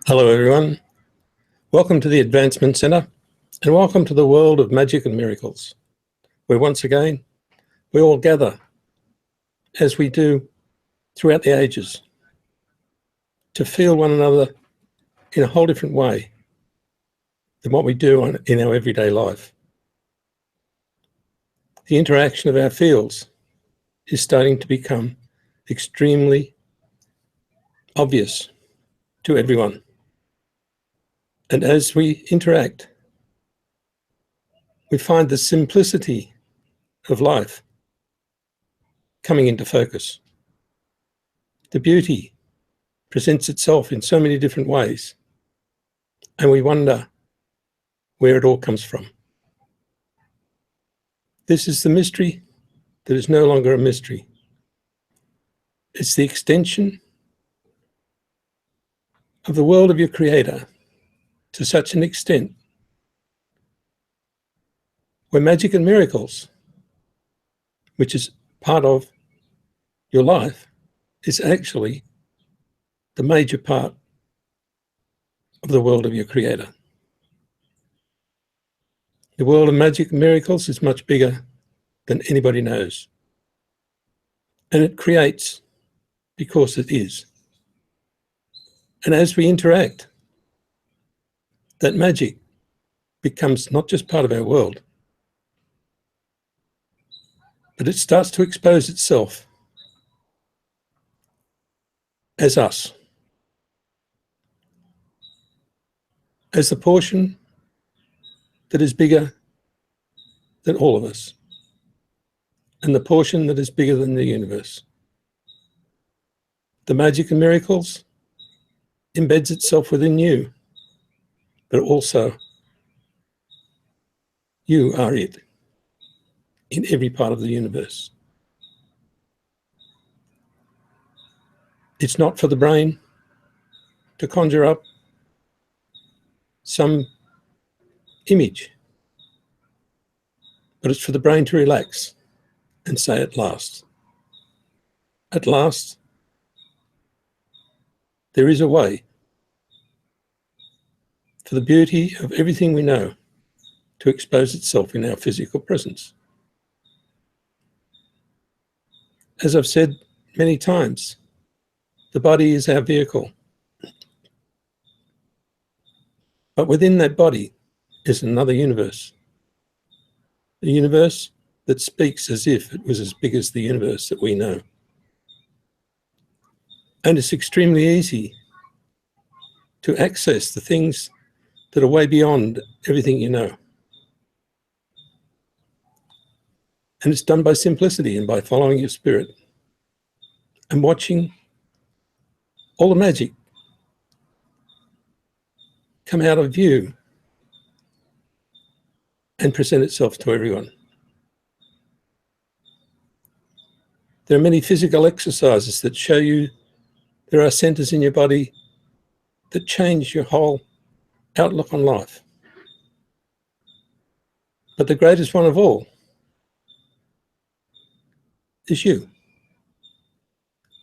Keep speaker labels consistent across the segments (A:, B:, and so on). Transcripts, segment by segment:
A: Hello everyone, welcome to the Advancement Centre and welcome to the world of magic and miracles, where once again we all gather, as we do throughout the ages, to feel one another in a whole different way than what we do in our everyday life. The interaction of our fields is starting to become extremely obvious to everyone. And as we interact, we find the simplicity of life coming into focus. The beauty presents itself in so many different ways, and we wonder where it all comes from. This is the mystery that is no longer a mystery. It's the extension of the world of your Creator to such an extent where magic and miracles, which is part of your life, is actually the major part of the world of your Creator. The world of magic and miracles is much bigger than anybody knows. And it creates because it is. And as we interact, that magic becomes not just part of our world, but it starts to expose itself as us, as the portion that is bigger than all of us, and the portion that is bigger than the universe. The magic and miracles embeds itself within you, but also you are it in every part of the universe. It's not for the brain to conjure up some image, but it's for the brain to relax and say, at last, there is a way for the beauty of everything we know to expose itself in our physical presence. As I've said many times, the body is our vehicle. But within that body is another universe. A universe that speaks as if it was as big as the universe that we know. And it's extremely easy to access the things that are way beyond everything you know. And it's done by simplicity and by following your spirit and watching all the magic come out of you and present itself to everyone. There are many physical exercises that show you there are centers in your body that change your whole outlook on life. But the greatest one of all is you.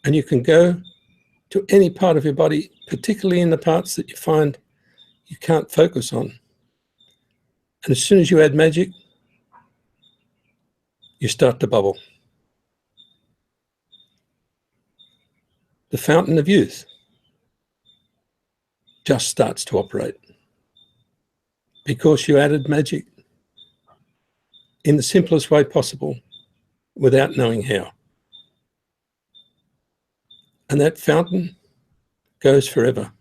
A: And you can go to any part of your body, particularly in the parts that you find you can't focus on. And as soon as you add magic, you start to bubble. The fountain of youth just starts to operate because you added magic in the simplest way possible without knowing how. And that fountain goes forever.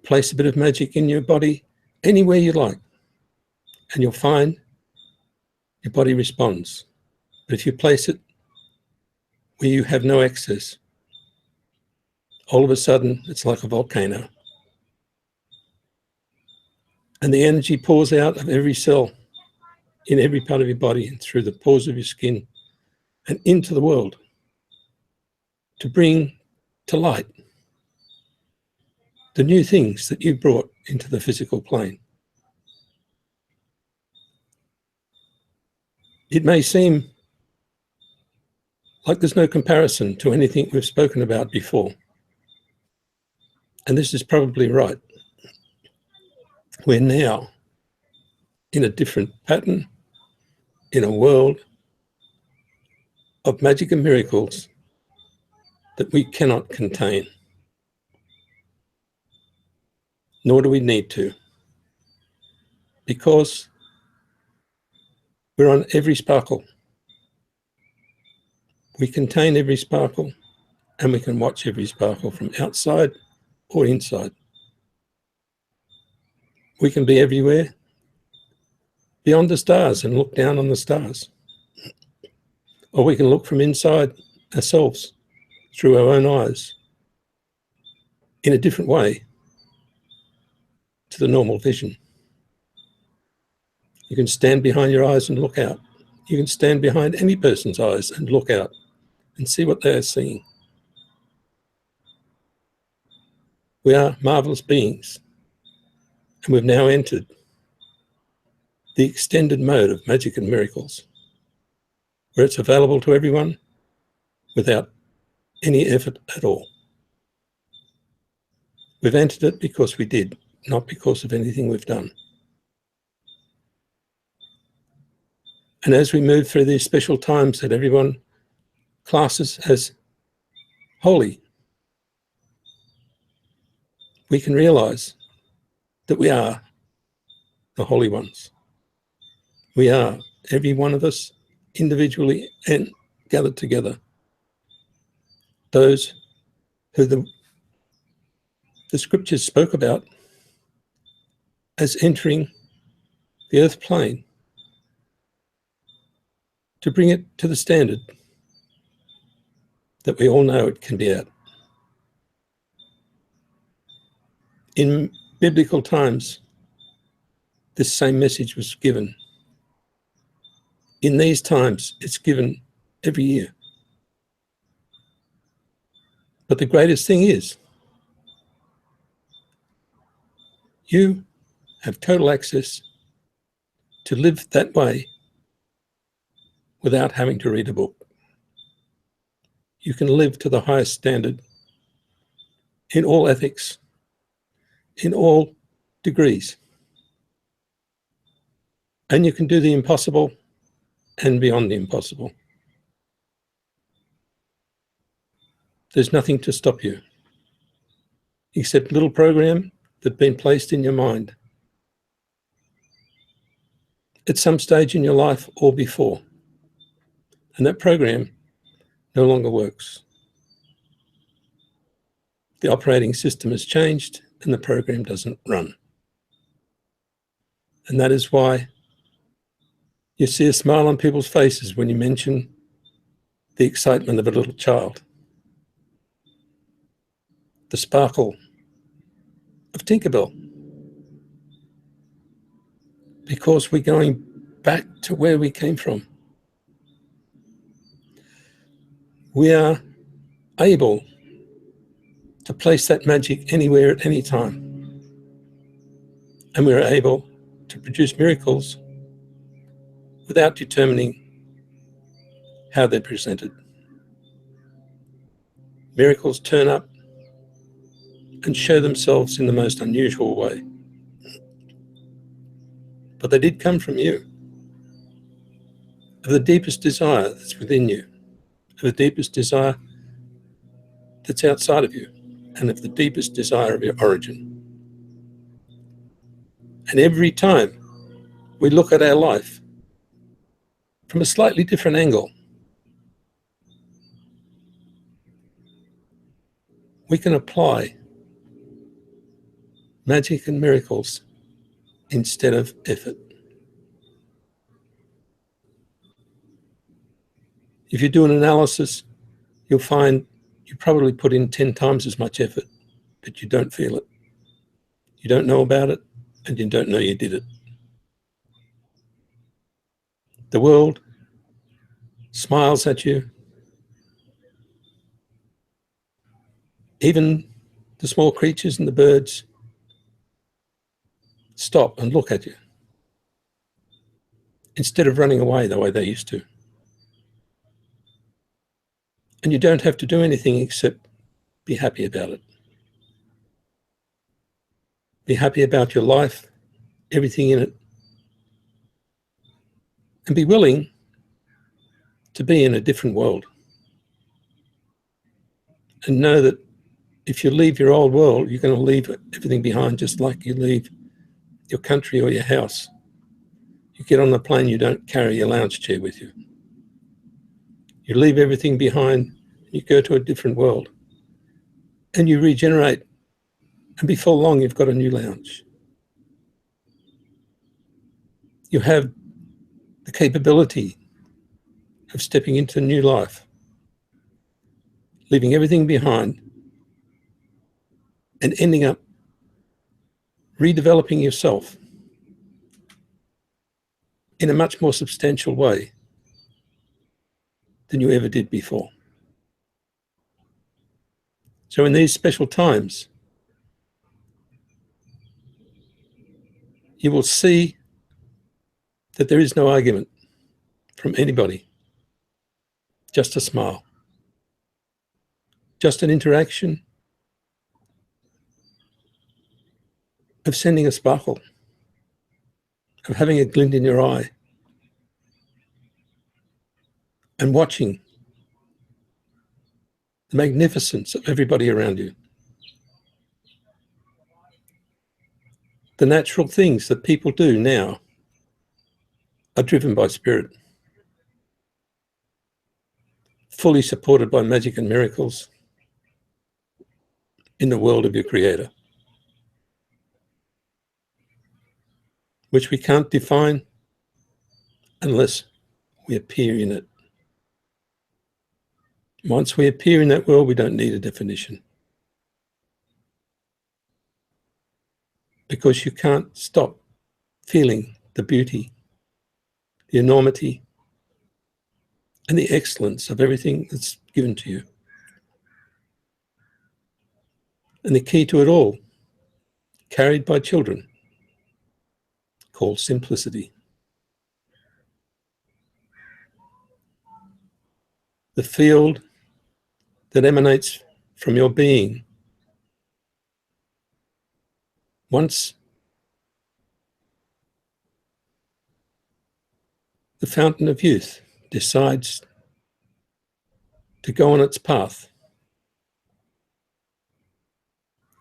A: Place a bit of magic in your body anywhere you like, and you'll find your body responds. But if you place it where you have no access, all of a sudden it's like a volcano. And the energy pours out of every cell in every part of your body and through the pores of your skin and into the world to bring to light the new things that you brought into the physical plane. It may seem like there's no comparison to anything we've spoken about before. And this is probably right. We're now in a different pattern, in a world of magic and miracles that we cannot contain, nor do we need to, because we're on every sparkle. We contain every sparkle, and we can watch every sparkle from outside or inside. We can be everywhere, beyond the stars, and look down on the stars. Or we can look from inside ourselves, through our own eyes, in a different way to the normal vision. You can stand behind your eyes and look out. You can stand behind any person's eyes and look out and see what they are seeing. We are marvelous beings, and we've now entered the extended mode of magic and miracles, where it's available to everyone without any effort at all. We've entered it because we did, not because of anything we've done. And as we move through these special times that everyone classes as holy, we can realize that we are the holy ones. We are, every one of us, individually and gathered together, those who the scriptures spoke about as entering the earth plane to bring it to the standard that we all know it can be at. In biblical times, this same message was given. In these times, it's given every year. But the greatest thing is, you have total access to live that way without having to read a book. You can live to the highest standard in all ethics, in all degrees. And you can do the impossible and beyond the impossible. There's nothing to stop you, except a little program that's been placed in your mind at some stage in your life or before. And that program no longer works. The operating system has changed and the program doesn't run. And that is why you see a smile on people's faces when you mention the excitement of a little child, the sparkle of Tinkerbell, because we're going back to where we came from. We are able to place that magic anywhere at any time. And we're able to produce miracles without determining how they're presented. Miracles turn up and show themselves in the most unusual way. But they did come from you, of the deepest desire that's within you, of the deepest desire that's outside of you, and of the deepest desire of your origin. And every time we look at our life from a slightly different angle, we can apply magic and miracles instead of effort. If you do an analysis, you'll find you probably put in 10 times as much effort, but you don't feel it. You don't know about it, and you don't know you did it. The world smiles at you. Even the small creatures and the birds stop and look at you instead of running away the way they used to. And you don't have to do anything except be happy about it. Be happy about your life, everything in it, and be willing to be in a different world. And know that if you leave your old world, you're going to leave everything behind, just like you leave your country or your house. You get on the plane, you don't carry your lounge chair with you. You leave everything behind, you go to a different world, and you regenerate, and before long you've got a new lounge. You have the capability of stepping into a new life, leaving everything behind, and ending up redeveloping yourself in a much more substantial way than you ever did before. So in these special times, you will see that there is no argument from anybody, just a smile, just an interaction of sending a sparkle, of having a glint in your eye, and watching the magnificence of everybody around you. The natural things that people do now are driven by spirit, fully supported by magic and miracles in the world of your Creator, which we can't define unless we appear in it. Once we appear in that world, we don't need a definition, because you can't stop feeling the beauty, the enormity, and the excellence of everything that's given to you. And the key to it all, carried by children, called simplicity. The field that emanates from your being, once the fountain of youth decides to go on its path,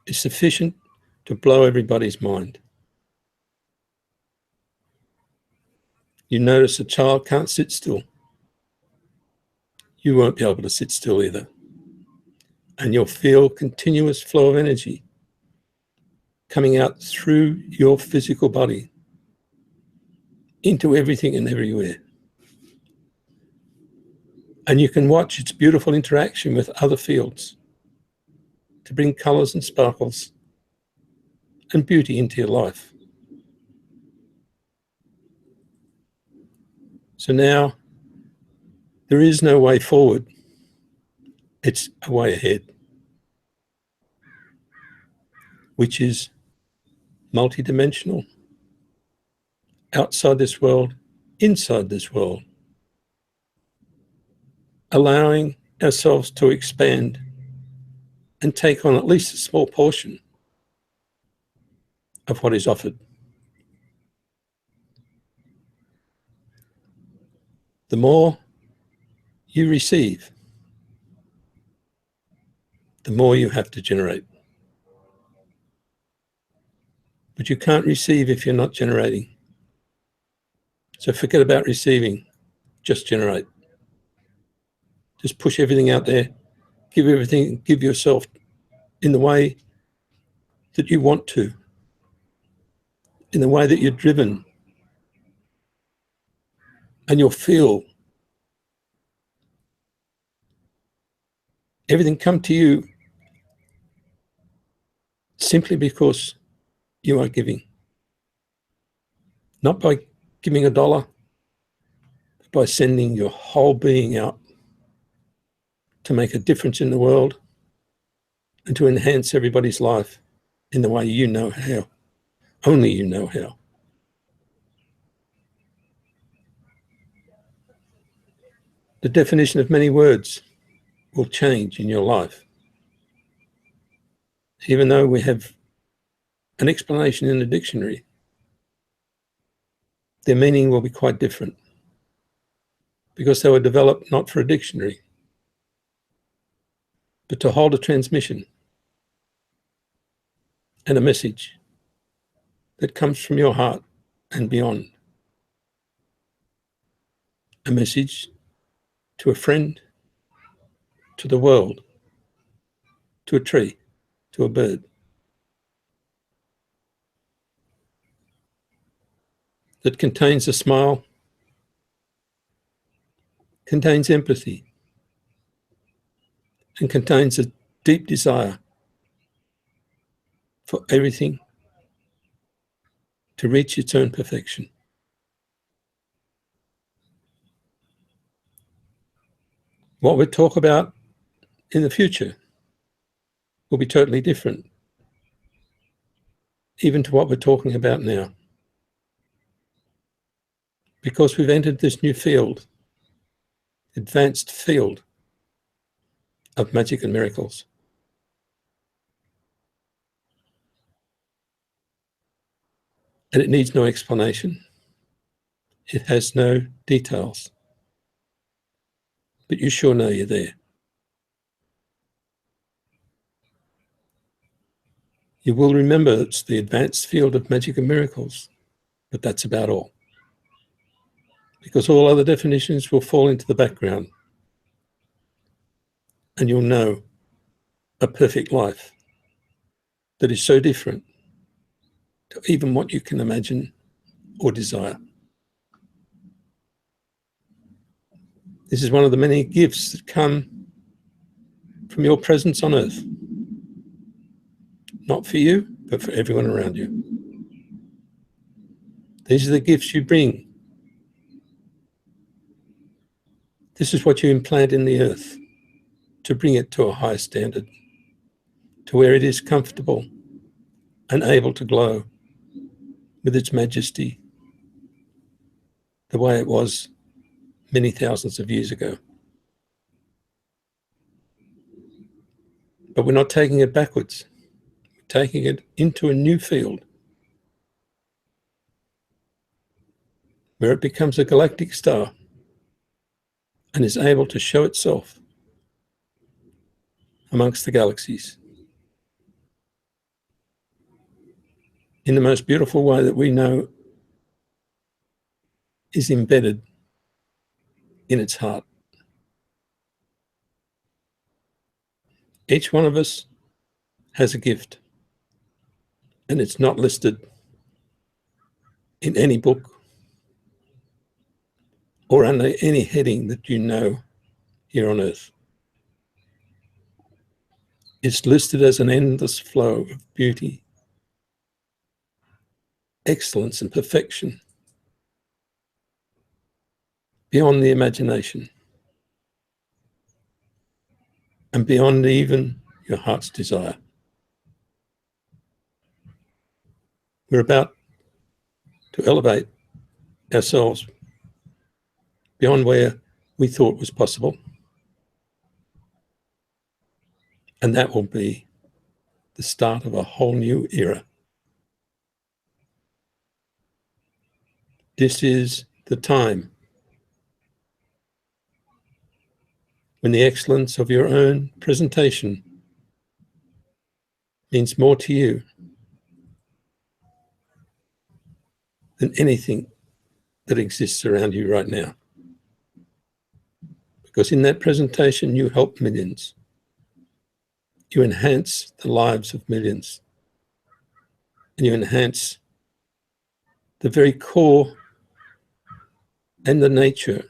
A: is sufficient to blow everybody's mind. You notice a child can't sit still. You won't be able to sit still either. And you'll feel continuous flow of energy coming out through your physical body into everything and everywhere. And you can watch its beautiful interaction with other fields to bring colours and sparkles and beauty into your life. So now, there is no way forward. It's a way ahead, which is multidimensional, outside this world, inside this world, allowing ourselves to expand and take on at least a small portion of what is offered. The more you receive, the more you have to generate. But you can't receive if you're not generating. So forget about receiving, just generate. Just push everything out there, give everything, give yourself in the way that you want to, in the way that you're driven, and you'll feel everything come to you simply because you are giving. Not by giving $1, but by sending your whole being out to make a difference in the world and to enhance everybody's life in the way you know how. Only you know how. The definition of many words will change in your life. Even though we have an explanation in a dictionary, their meaning will be quite different, because they were developed not for a dictionary, but to hold a transmission and a message that comes from your heart and beyond. A message to a friend, to the world, to a tree, to a bird, that contains a smile, contains empathy, and contains a deep desire for everything to reach its own perfection. What we talk about in the future will be totally different, even to what we're talking about now, because we've entered this new field, advanced field of magic and miracles. And it needs no explanation. It has no details. But you sure know you're there. You will remember it's the advanced field of magic and miracles, but that's about all. Because all other definitions will fall into the background, and you'll know a perfect life that is so different to even what you can imagine or desire. This is one of the many gifts that come from your presence on earth. Not for you, but for everyone around you. These are the gifts you bring. This is what you implant in the earth to bring it to a higher standard, to where it is comfortable and able to glow with its majesty, the way it was many thousands of years ago. But we're not taking it backwards. We're taking it into a new field where it becomes a galactic star and is able to show itself amongst the galaxies in the most beautiful way that we know is embedded in its heart. Each one of us has a gift, and it's not listed in any book or under any heading that you know here on earth. It's listed as an endless flow of beauty, excellence, and perfection beyond the imagination and beyond even your heart's desire. We're about to elevate ourselves beyond where we thought was possible. And that will be the start of a whole new era. This is the time when the excellence of your own presentation means more to you than anything that exists around you right now. Because in that presentation, you help millions. You enhance the lives of millions. And you enhance the very core and the nature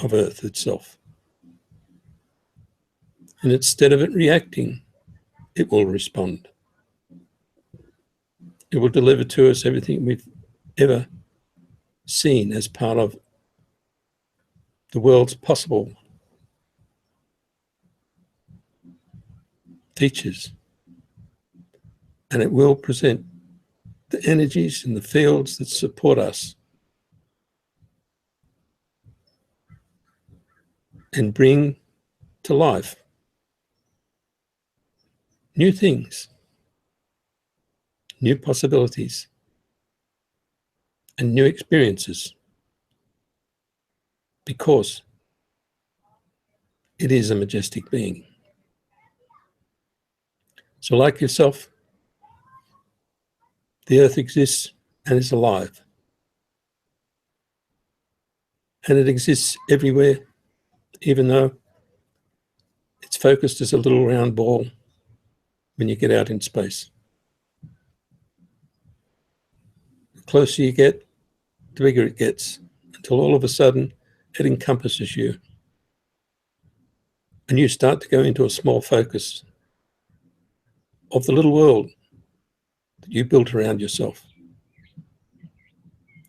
A: of Earth itself. And instead of it reacting, it will respond. It will deliver to us everything we've ever seen as part of the world's possible teachers. And it will present the energies and the fields that support us and bring to life new things, new possibilities, and new experiences, because it is a majestic being. So like yourself, the earth exists and is alive. And it exists everywhere, even though it's focused as a little round ball when you get out in space. The closer you get, the bigger it gets, until all of a sudden it encompasses you. And you start to go into a small focus of the little world that you built around yourself.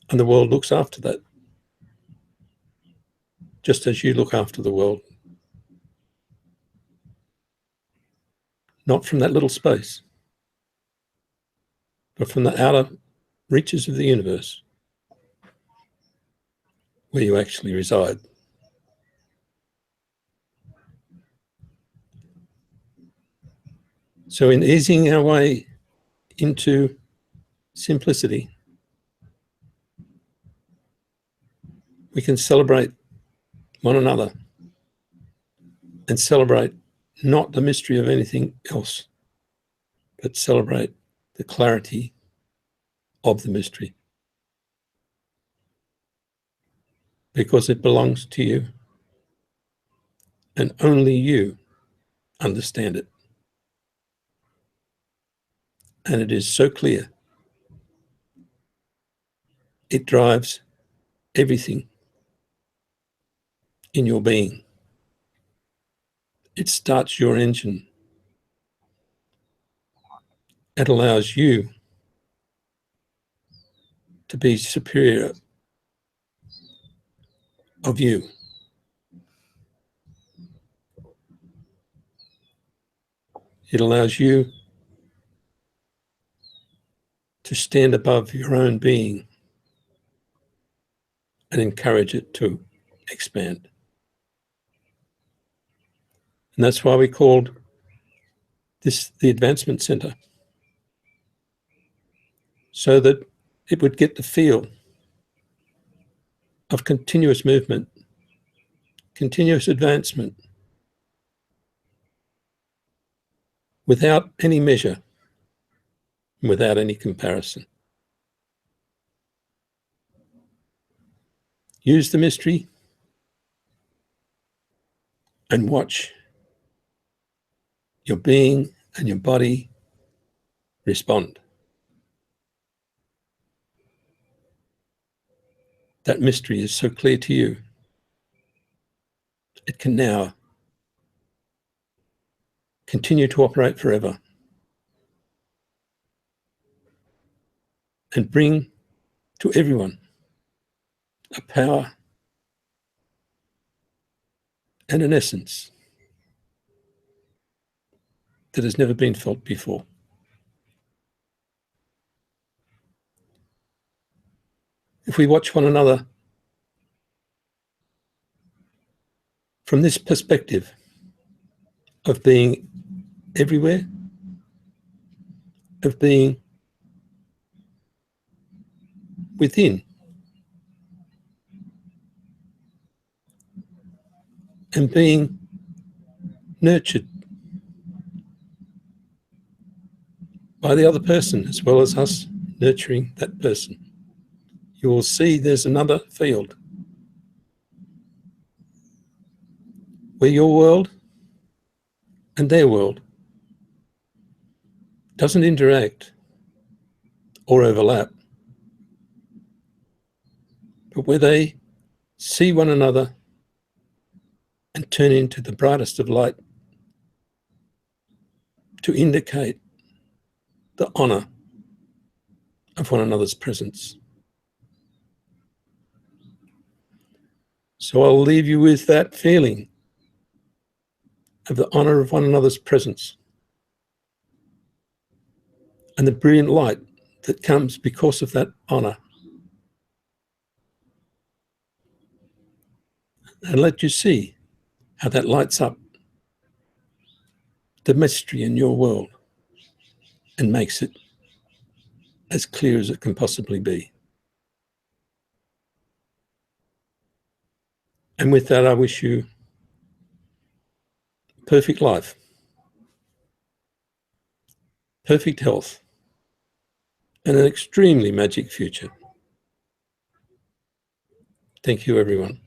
A: And the world looks after that, just as you look after the world. Not from that little space, but from the outer reaches of the universe, where you actually reside. So in easing our way into simplicity, we can celebrate one another and celebrate not the mystery of anything else, but celebrate the clarity of the mystery, because it belongs to you and only you understand it. And it is so clear. It drives everything in your being. It starts your engine. It allows you to be superior of you. It allows you to stand above your own being and encourage it to expand. And that's why we called this the Advancement Center, so that it would get the feel of continuous movement, continuous advancement, without any measure, without any comparison. Use the mystery and watch your being and your body respond. That mystery is so clear to you. It can now continue to operate forever and bring to everyone a power and an essence that has never been felt before. If we watch one another from this perspective of being everywhere, of being within, and being nurtured by the other person as well as us nurturing that person, you will see there's another field where your world and their world doesn't interact or overlap, but where they see one another and turn into the brightest of light to indicate the honor of one another's presence. So I'll leave you with that feeling of the honor of one another's presence and the brilliant light that comes because of that honor. And let you see how that lights up the mystery in your world and makes it as clear as it can possibly be. And with that, I wish you perfect life, perfect health, and an extremely magic future. Thank you, everyone.